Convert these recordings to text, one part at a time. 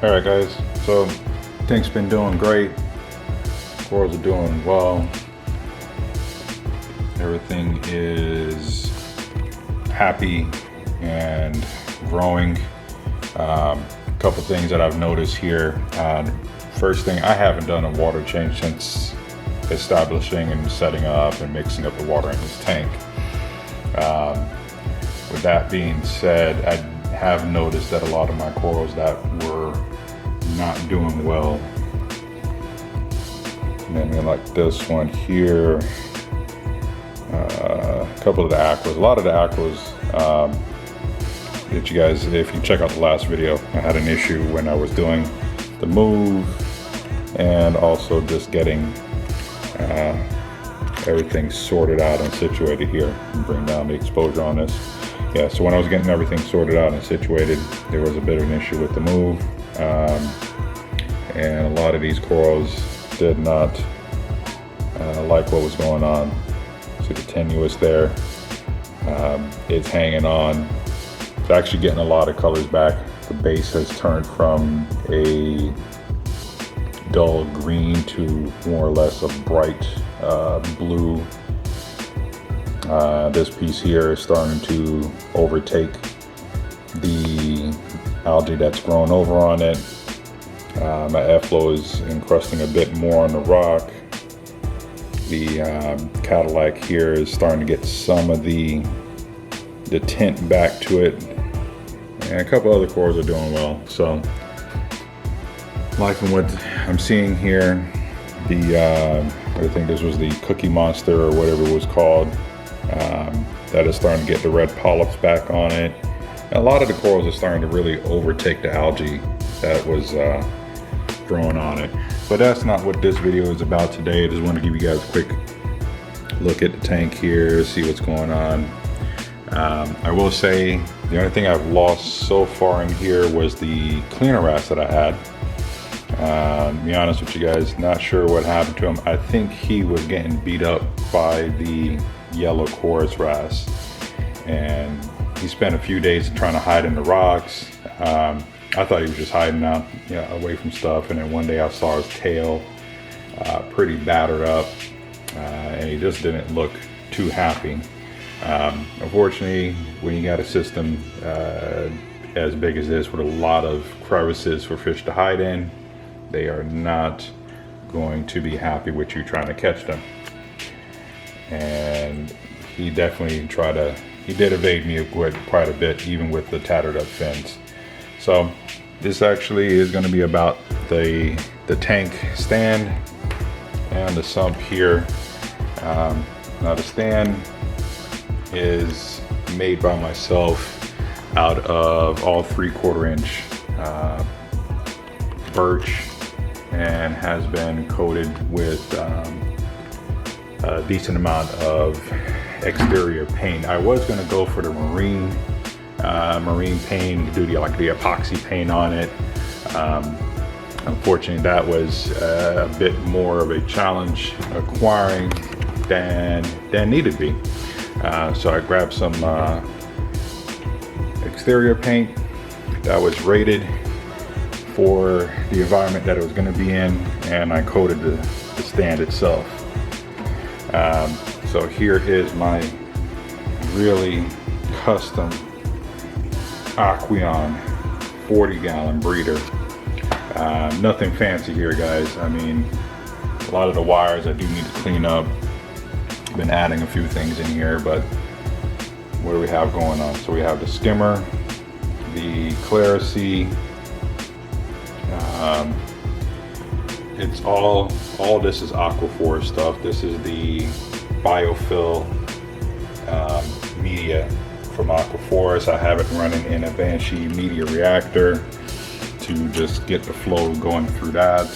All right, guys, so tank's been doing great. Corals are doing well. Everything is happy and growing. A couple things that I've noticed here. First thing, I haven't done a water change since establishing and setting up and mixing up the water in this tank. With that being said, I have noticed that a lot of my corals that were not doing well, maybe like this one here, a couple of the aquas, a lot of the aquas that you guys, if you check out the last video, I had an issue when I was doing the move and also just getting everything sorted out and situated here and bring down the exposure on this. Yeah, so when I was getting everything sorted out and situated, there was a bit of an issue with the move. And a lot of these corals did not like what was going on. See the tenuous there? It's hanging on. It's actually getting a lot of colors back. The base has turned from a dull green to more or less a bright blue. This piece here is starting to overtake the algae that's grown over on it. My airflow is encrusting a bit more on the rock. The Cadillac here is starting to get some of the tint back to it. And a couple other corals are doing well. So, liking what I'm seeing here, I think this was the Cookie Monster or whatever it was called. That is starting to get the red polyps back on it. And a lot of the corals are starting to really overtake the algae that was growing on it. But that's not what this video is about today. I just want to give you guys a quick look at the tank here, see what's going on. I will say the only thing I've lost so far in here was the cleaner wrasse that I had. To be honest with you guys, not sure what happened to him. I think he was getting beat up by the yellow chorus wrasse, and he spent a few days trying to hide in the rocks. I thought he was just hiding out, away from stuff, and then one day I saw his tail pretty battered up, and he just didn't look too happy. Unfortunately, when you got a system as big as this with a lot of crevices for fish to hide in, they are not going to be happy with you trying to catch them. And he definitely he did evade me quite a bit, even with the tattered up fins. So this actually is going to be about the tank stand and the sump here. Now the stand is made by myself out of all 3/4 inch birch and has been coated with a decent amount of exterior paint. I was going to go for the marine paint, do the epoxy paint on it. Unfortunately, that was a bit more of a challenge acquiring than needed to be. So I grabbed some exterior paint that was rated for the environment that it was going to be in, and I coated the stand itself. So here is my really custom Aqueon 40-gallon breeder. Nothing fancy here, guys. I mean, a lot of the wires I do need to clean up. Been adding a few things in here, but what do we have going on? So we have the skimmer, the Claricy. It's all this is Aquaphor stuff. This is the biofill media from Aquaphor. I have it running in a Banshee media reactor to just get the flow going through that.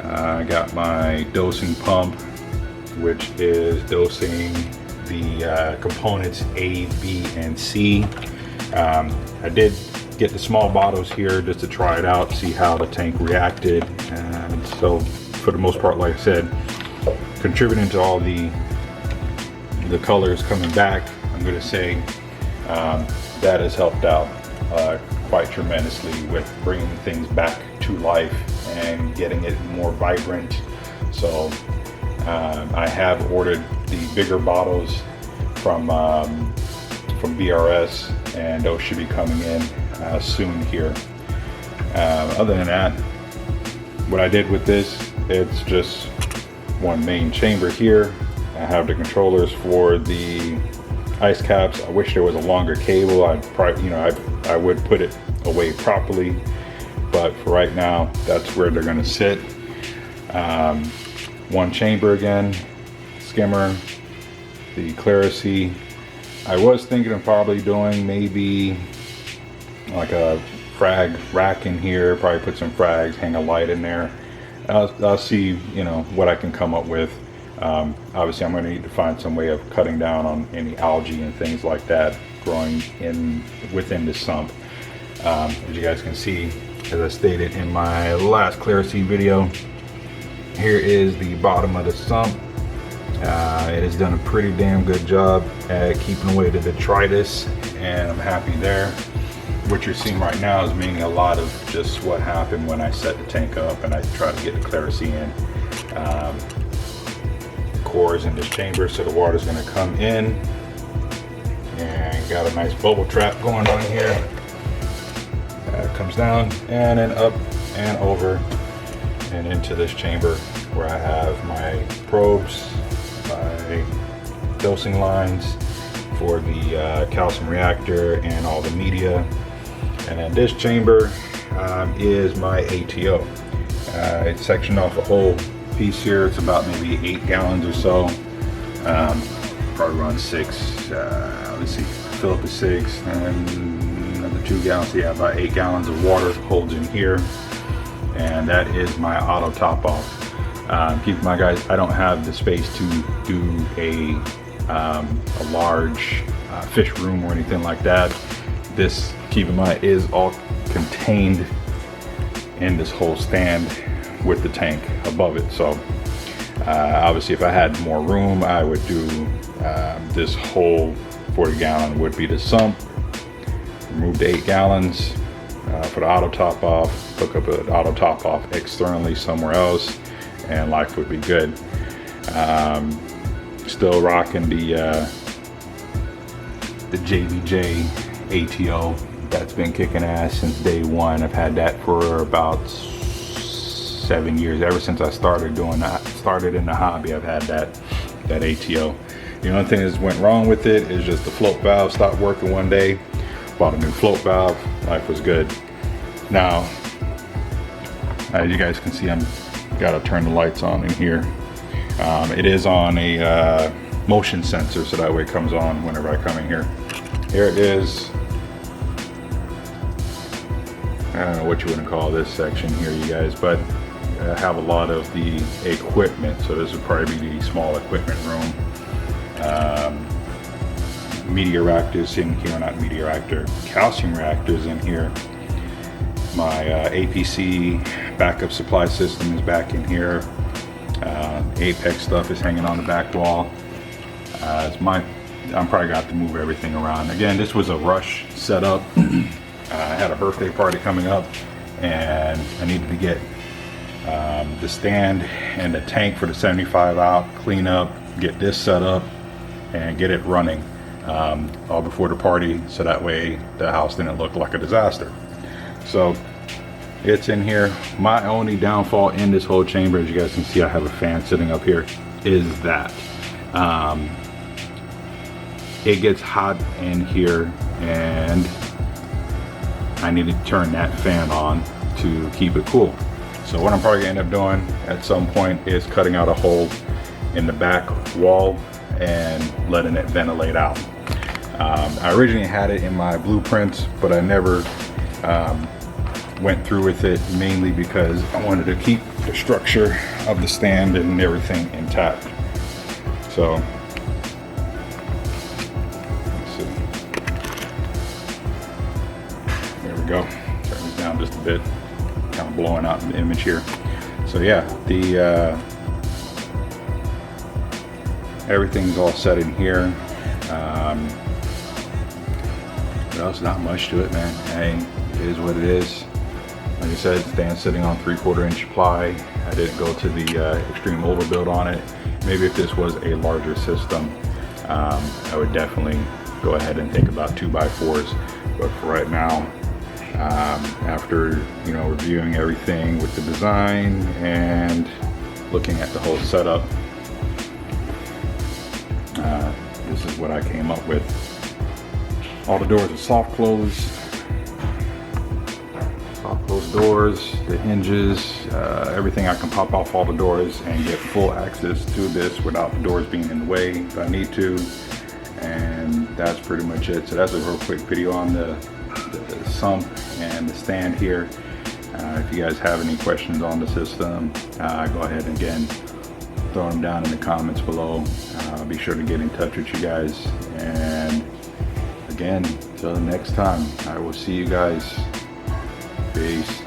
I got my dosing pump, which is dosing the components A, B, and C. I did get the small bottles here just to try it out, see how the tank reacted. And so for the most part, like I said, contributing to all the colors coming back, I'm going to say that has helped out quite tremendously with bringing things back to life and getting it more vibrant. So I have ordered the bigger bottles from BRS, and those should be coming in soon here. Other than that, what I did with this, it's just one main chamber here. I have the controllers for the ice caps. I wish there was a longer cable. I'd probably, I would put it away properly, but for right now, that's where they're gonna sit. One chamber again, skimmer, the Clarity. I was thinking of probably doing maybe like a frag rack in here, probably put some frags, hang a light in there. I'll see, what I can come up with. Obviously, I'm going to need to find some way of cutting down on any algae and things like that growing within the sump. As you guys can see, as I stated in my last Clarity video, here is the bottom of the sump. It has done a pretty damn good job at keeping away the detritus, and I'm happy there. What you're seeing right now is mainly a lot of just what happened when I set the tank up and I tried to get the Clarity in. Cores in this chamber, so the water's going to come in, and got a nice bubble trap going on here. It comes down and then up and over and into this chamber where I have my probes, my dosing lines for the calcium reactor and all the media. And then this chamber is my ATO. It's sectioned off a whole piece here. It's about maybe 8 gallons or so. Probably run 6. Let's see, fill up to 6 and another 2 gallons. So yeah, about 8 gallons of water holds in here. And that is my auto top off. Keep in mind, guys, I don't have the space to do a large fish room or anything like that. This, keep in mind, is all contained in this whole stand with the tank above it. So obviously, if I had more room, I would do this whole 40 gallon would be the sump. Remove the 8 gallons for the auto top off, hook up an auto top off externally somewhere else, and life would be good. Still rocking the JBJ ATO. That's been kicking ass since day one. I've had that for about 7 years. Ever since I started in the hobby, I've had that ATO. The only thing that went wrong with it is just the float valve stopped working one day. Bought a new float valve. Life was good. Now, as you guys can see, I'm gotta turn the lights on in here. It is on a motion sensor, so that way it comes on whenever I come in here. Here it is. I don't know what you want to call this section here, you guys, but I have a lot of the equipment, so this would probably be the small equipment room. Media reactors in here, not media reactor, calcium reactors in here. My APC backup supply system is back in here. Apex stuff is hanging on the back wall. I'm probably got to move everything around. Again, this was a rush setup. I had a birthday party coming up, and I needed to get the stand and the tank for the 75 out, clean up, get this set up, and get it running all before the party, so that way the house didn't look like a disaster. So it's in here. My only downfall in this whole chamber, as you guys can see, I have a fan sitting up here, is that it gets hot in here, and I need to turn that fan on to keep it cool. So what I'm probably gonna end up doing at some point is cutting out a hole in the back wall and letting it ventilate out. I originally had it in my blueprints, but I never went through with it, mainly because I wanted to keep the structure of the stand and everything intact. So let's see. There we go. Turn this down just a bit. Kind of blowing out the image here. So yeah, the everything's all set in here. What else? Not much to it, man. I mean, is what it is. Like I said, stands sitting on 3/4 inch ply. I didn't go to the extreme overbuild on it. Maybe if this was a larger system, I would definitely go ahead and think about 2x4s. But for right now, after reviewing everything with the design and looking at the whole setup, this is what I came up with. All the doors are soft close doors, the hinges, everything. I can pop off all the doors and get full access to this without the doors being in the way if I need to. And that's pretty much it. So that's a real quick video on the sump and the stand here. If you guys have any questions on the system, go ahead and again throw them down in the comments below. Be sure to get in touch with you guys. And again, till the next time, I will see you guys. Peace.